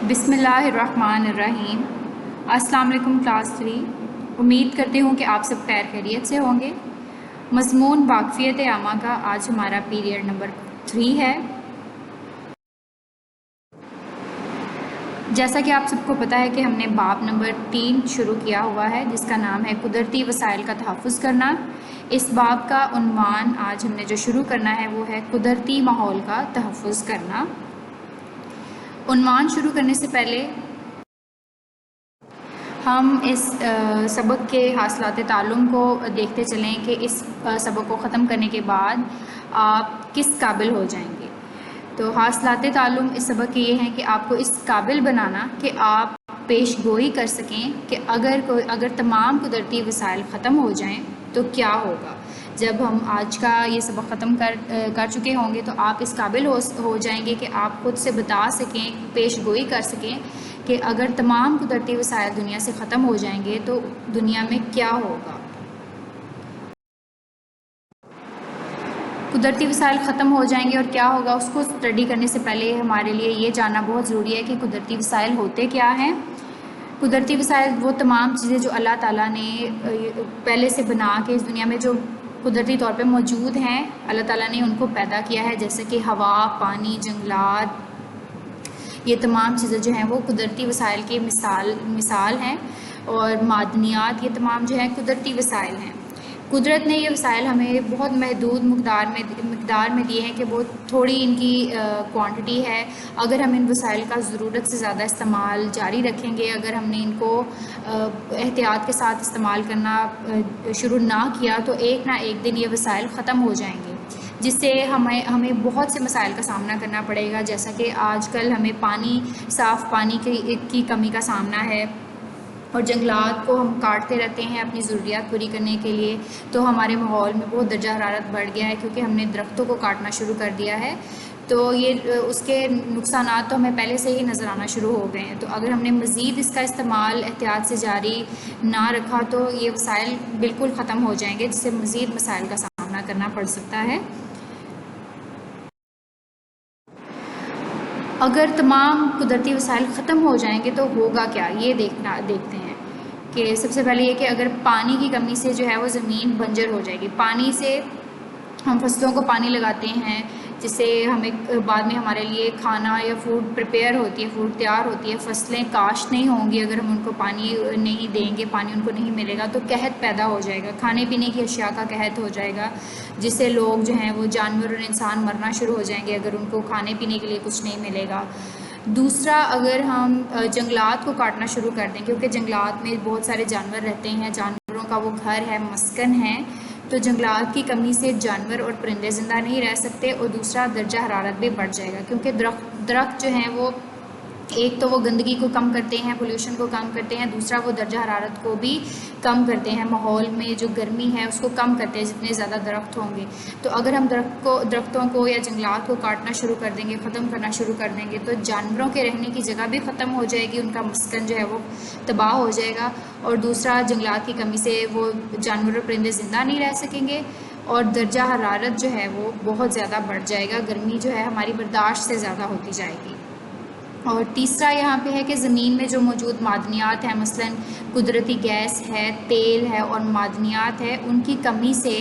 بسم اللہ الرحمن الرحیم۔ السلام علیکم کلاس 3۔ امید کرتے ہوں کہ آپ سب خیر خیریت سے ہوں گے۔ مضمون واقفیت عامہ کا آج ہمارا پیریڈ نمبر 3 ہے۔ جیسا کہ آپ سب کو پتہ ہے کہ ہم نے باب نمبر 3 شروع کیا ہوا ہے جس کا نام ہے قدرتی وسائل کا تحفظ کرنا۔ اس باب کا عنوان آج ہم نے جو شروع کرنا ہے وہ ہے قدرتی ماحول کا تحفظ کرنا۔ عنوان شروع کرنے سے پہلے ہم اس سبق کے حاصلات تعلم کو دیکھتے چلیں کہ اس سبق کو ختم کرنے کے بعد آپ کس قابل ہو جائیں گے۔ تو حاصلات تعلم اس سبق کے یہ ہیں کہ آپ کو اس قابل بنانا کہ آپ پیش گوئی کر سکیں کہ اگر تمام قدرتی وسائل ختم ہو جائیں تو کیا ہوگا۔ جب ہم آج کا یہ سبق ختم کر چکے ہوں گے تو آپ اس قابل ہو جائیں گے کہ آپ خود سے بتا سکیں، پیش گوئی کر سکیں کہ اگر تمام قدرتی وسائل دنیا سے ختم ہو جائیں گے تو دنیا میں کیا ہوگا۔ قدرتی وسائل ختم ہو جائیں گے اور کیا ہوگا، اس کو اسٹڈی کرنے سے پہلے ہمارے لیے یہ جاننا بہت ضروری ہے کہ قدرتی وسائل ہوتے کیا ہیں۔ قدرتی وسائل وہ تمام چیزیں جو اللہ تعالیٰ نے پہلے سے بنا کے اس دنیا میں جو قدرتی طور پہ موجود ہیں، اللہ تعالیٰ نے ان کو پیدا کیا ہے، جیسے کہ ہوا، پانی، جنگلات، یہ تمام چیزیں جو ہیں وہ قدرتی وسائل کی مثال ہیں، اور معدنیات، یہ تمام جو ہیں قدرتی وسائل ہیں۔ قدرت نے یہ وسائل ہمیں بہت محدود مقدار میں دیے ہیں کہ بہت تھوڑی ان کی کوانٹٹی ہے۔ اگر ہم ان وسائل کا ضرورت سے زیادہ استعمال جاری رکھیں گے، اگر ہم نے ان کو احتیاط کے ساتھ استعمال کرنا شروع نہ کیا تو ایک نہ ایک دن یہ وسائل ختم ہو جائیں گے، جس سے ہمیں بہت سے مسائل کا سامنا کرنا پڑے گا، جیسا کہ آج کل ہمیں صاف پانی کی کمی کا سامنا ہے، اور جنگلات کو ہم کاٹتے رہتے ہیں اپنی ضروریات پوری کرنے کے لیے، تو ہمارے ماحول میں بہت درجہ حرارت بڑھ گیا ہے کیونکہ ہم نے درختوں کو کاٹنا شروع کر دیا ہے۔ تو یہ اس کے نقصانات تو ہمیں پہلے سے ہی نظر آنا شروع ہو گئے ہیں۔ تو اگر ہم نے مزید اس کا استعمال احتیاط سے جاری نہ رکھا تو یہ وسائل بالکل ختم ہو جائیں گے، جس سے مزید مسائل کا سامنا کرنا پڑ سکتا ہے۔ اگر تمام قدرتی وسائل ختم ہو جائیں گے تو ہوگا کیا، یہ دیکھتے ہیں کہ سب سے پہلے یہ کہ اگر پانی کی کمی سے جو ہے وہ زمین بنجر ہو جائے گی۔ پانی سے ہم فصلوں کو پانی لگاتے ہیں، جس سے ہمیں بعد میں ہمارے لیے کھانا یا فوڈ پریپیئر ہوتی ہے، فوڈ تیار ہوتی ہے۔ فصلیں کاشت نہیں ہوں گی اگر ہم ان کو پانی نہیں دیں گے، پانی ان کو نہیں ملے گا تو قحط پیدا ہو جائے گا، کھانے پینے کی اشیاء کا قحط ہو جائے گا، جس سے لوگ جو ہیں وہ جانور اور انسان مرنا شروع ہو جائیں گے اگر ان کو کھانے پینے کے لیے کچھ نہیں ملے گا۔ دوسرا، اگر ہم جنگلات کو کاٹنا شروع کر دیں، کیونکہ جنگلات میں بہت سارے جانور رہتے ہیں، جانوروں کا وہ گھر ہے، مسکن ہے، تو جنگلات کی کمی سے جانور اور پرندے زندہ نہیں رہ سکتے، اور دوسرا درجہ حرارت بھی بڑھ جائے گا، کیونکہ درخت جو ہیں وہ ایک تو وہ گندگی کو کم کرتے ہیں، پولیوشن کو کم کرتے ہیں، دوسرا وہ درجہ حرارت کو بھی کم کرتے ہیں، ماحول میں جو گرمی ہے اس کو کم کرتے ہیں جتنے زیادہ درخت ہوں گے۔ تو اگر ہم درختوں کو یا جنگلات کو کاٹنا شروع کر دیں گے، ختم کرنا شروع کر دیں گے، تو جانوروں کے رہنے کی جگہ بھی ختم ہو جائے گی، ان کا مسکن جو ہے وہ تباہ ہو جائے گا، اور دوسرا جنگلات کی کمی سے وہ جانور اور پرندے زندہ نہیں رہ سکیں گے، اور درجہ حرارت جو ہے وہ بہت زیادہ بڑھ جائے گا، گرمی جو ہے ہماری برداشت سے زیادہ ہوتی جائے گی۔ اور تیسرا یہاں پہ ہے کہ زمین میں جو موجود معدنیات ہیں، مثلا قدرتی گیس ہے، تیل ہے اور معدنیات ہے، ان کی کمی سے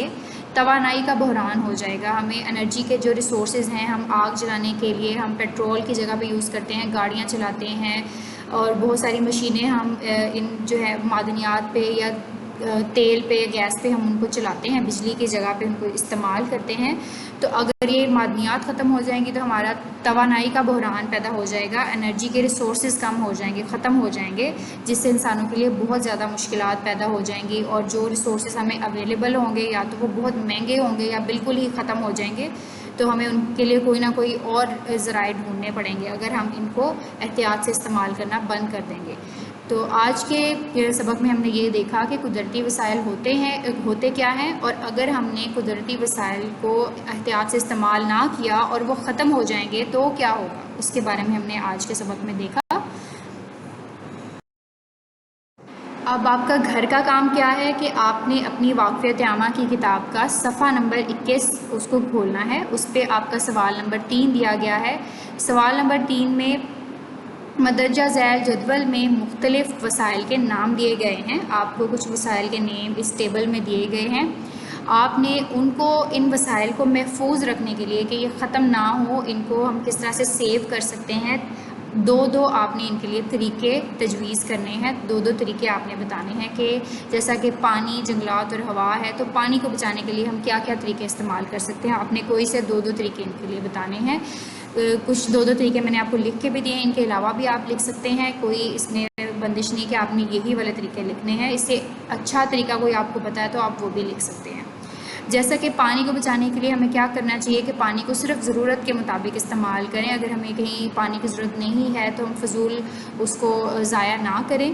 توانائی کا بحران ہو جائے گا۔ ہمیں انرجی کے جو ریسورسز ہیں، ہم آگ جلانے کے لیے ہم پیٹرول کی جگہ پہ یوز کرتے ہیں، گاڑیاں چلاتے ہیں، اور بہت ساری مشینیں ہم ان جو ہے معدنیات پہ یا تیل پہ یا گیس پہ ہم ان کو چلاتے ہیں، بجلی کی جگہ پہ ان کو استعمال کرتے ہیں۔ تو اگر یہ معدنیات ختم ہو جائیں گی تو ہمارا توانائی کا بحران پیدا ہو جائے گا، انرجی کے ریسورسز کم ہو جائیں گے، ختم ہو جائیں گے، جس سے انسانوں کے لیے بہت زیادہ مشکلات پیدا ہو جائیں گی، اور جو ریسورسز ہمیں اویلیبل ہوں گے یا تو وہ بہت مہنگے ہوں گے یا بالکل ہی ختم ہو جائیں گے، تو ہمیں ان کے لیے کوئی نہ کوئی اور ذرائع ڈھونڈنے پڑیں گے اگر ہم ان کو احتیاط سے استعمال کرنا بند کر دیں گے۔ تو آج کے سبق میں ہم نے یہ دیکھا کہ قدرتی وسائل ہوتے کیا ہیں، اور اگر ہم نے قدرتی وسائل کو احتیاط سے استعمال نہ کیا اور وہ ختم ہو جائیں گے تو کیا ہوگا، اس کے بارے میں ہم نے آج کے سبق میں دیکھا۔ اب آپ کا گھر کا کام کیا ہے کہ آپ نے اپنی واقفیت عامہ کی کتاب کا صفحہ نمبر 21 اس کو کھولنا ہے، اس پہ آپ کا سوال نمبر 3 دیا گیا ہے۔ سوال نمبر 3 میں مدرجہ ذیل جدول میں مختلف وسائل کے نام دیے گئے ہیں. آپ کو کچھ وسائل کے نیم اس ٹیبل میں دیے گئے ہیں. آپ نے ان وسائل کو محفوظ رکھنے کے لیے کہ یہ ختم نہ ہو، ان کو ہم کس طرح سے سیو کر سکتے ہیں، دو آپ نے ان کے لیے طریقے تجویز کرنے ہیں. دو طریقے آپ نے بتانے ہیں کہ جیسا کہ پانی، جنگلات اور ہوا ہے، تو پانی کو بچانے کے لیے ہم کیا کیا طریقے استعمال کر سکتے ہیں. آپ نے کوئی سے دو طریقے ان کے لیے بتانے ہیں. کچھ دو طریقے میں نے آپ کو لکھ کے بھی دیے ہیں، ان کے علاوہ بھی آپ لکھ سکتے ہیں. کوئی اس میں بندش نہیں کہ آپ نے یہی والے طریقے لکھنے ہیں. اس سے اچھا طریقہ کوئی آپ کو پتہ ہے تو آپ وہ بھی لکھ سکتے ہیں. جیسا کہ پانی کو بچانے کے لیے ہمیں کیا کرنا چاہیے کہ پانی کو صرف ضرورت کے مطابق استعمال کریں. اگر ہمیں کہیں پانی کی ضرورت نہیں ہے تو ہم فضول اس کو ضائع نہ کریں.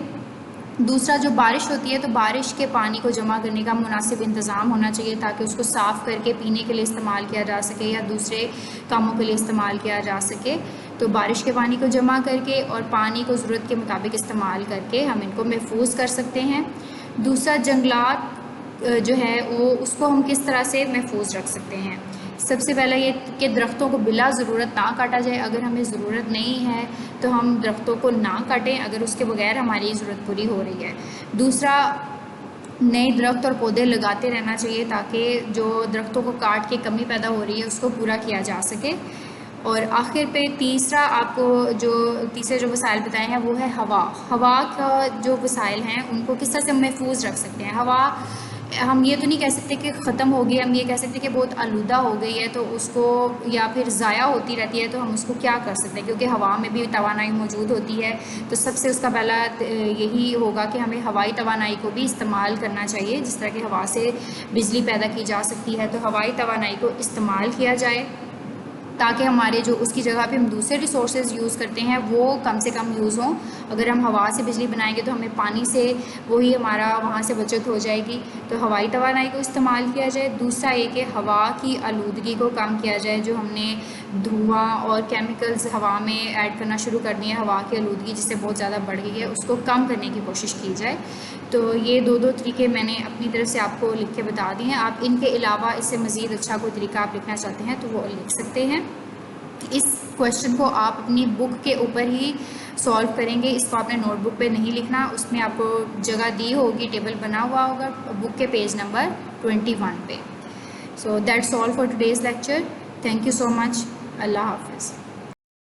دوسرا، جو بارش ہوتی ہے تو بارش کے پانی کو جمع کرنے کا مناسب انتظام ہونا چاہیے تاکہ اس کو صاف کر کے پینے کے لیے استعمال کیا جا سکے یا دوسرے کاموں کے لیے استعمال کیا جا سکے. تو بارش کے پانی کو جمع کر کے اور پانی کو ضرورت کے مطابق استعمال کر کے ہم ان کو محفوظ کر سکتے ہیں. دوسرا، جنگلات جو ہے وہ اس کو ہم کس طرح سے محفوظ رکھ سکتے ہیں. سب سے پہلا یہ کہ درختوں کو بلا ضرورت نہ کاٹا جائے. اگر ہمیں ضرورت نہیں ہے تو ہم درختوں کو نہ کاٹیں اگر اس کے بغیر ہماری ضرورت پوری ہو رہی ہے. دوسرا، نئے درخت اور پودے لگاتے رہنا چاہیے تاکہ جو درختوں کو کاٹ کے کمی پیدا ہو رہی ہے اس کو پورا کیا جا سکے. اور آخر پہ تیسرا، آپ کو تیسرے جو وسائل بتائے ہیں وہ ہے ہوا کا جو وسائل ہیں ان کو کس طرح سے محفوظ رکھ سکتے ہیں. ہوا ہم یہ تو نہیں کہہ سکتے کہ ختم ہو گئی، ہم یہ کہہ سکتے کہ بہت آلودہ ہو گئی ہے تو اس کو، یا پھر ضائع ہوتی رہتی ہے تو ہم اس کو کیا کر سکتے ہیں، کیونکہ ہوا میں بھی توانائی موجود ہوتی ہے. تو سب سے اس کا پہلا یہی ہوگا کہ ہمیں ہوائی توانائی کو بھی استعمال کرنا چاہیے. جس طرح کہ ہوا سے بجلی پیدا کی جا سکتی ہے تو ہوائی توانائی کو استعمال کیا جائے تاکہ ہمارے جو اس کی جگہ پہ ہم دوسرے ریسورسز یوز کرتے ہیں وہ کم سے کم یوز ہوں. اگر ہم ہوا سے بجلی بنائیں گے تو ہمیں پانی سے وہی ہمارا وہاں سے بچت ہو جائے گی. تو ہوائی توانائی کو استعمال کیا جائے. دوسرا یہ کہ ہوا کی آلودگی کو کم کیا جائے. جو ہم نے دھواں اور کیمیکلز ہوا میں ایڈ کرنا شروع کر دی ہے، ہوا کی آلودگی جس سے بہت زیادہ بڑھ گئی ہے، اس کو کم کرنے کی کوشش کی جائے. تو یہ دو طریقے میں نے اپنی طرف سے آپ کو لکھ کے بتا دی ہیں. آپ ان کے علاوہ اس سے مزید اچھا کوئی طریقہ آپ لکھنا چاہتے ہیں تو وہ لکھ سکتے ہیں. اس کویشچن کو آپ اپنی بک کے اوپر ہی سولو کریں گے. اس کو آپ نے نوٹ بک پہ نہیں لکھنا. اس میں آپ کو جگہ دی ہوگی، ٹیبل بنا ہوا ہوگا بک کے پیج نمبر 21 پہ. So that's all for today's lecture. Thank you so much. اللہ حافظ.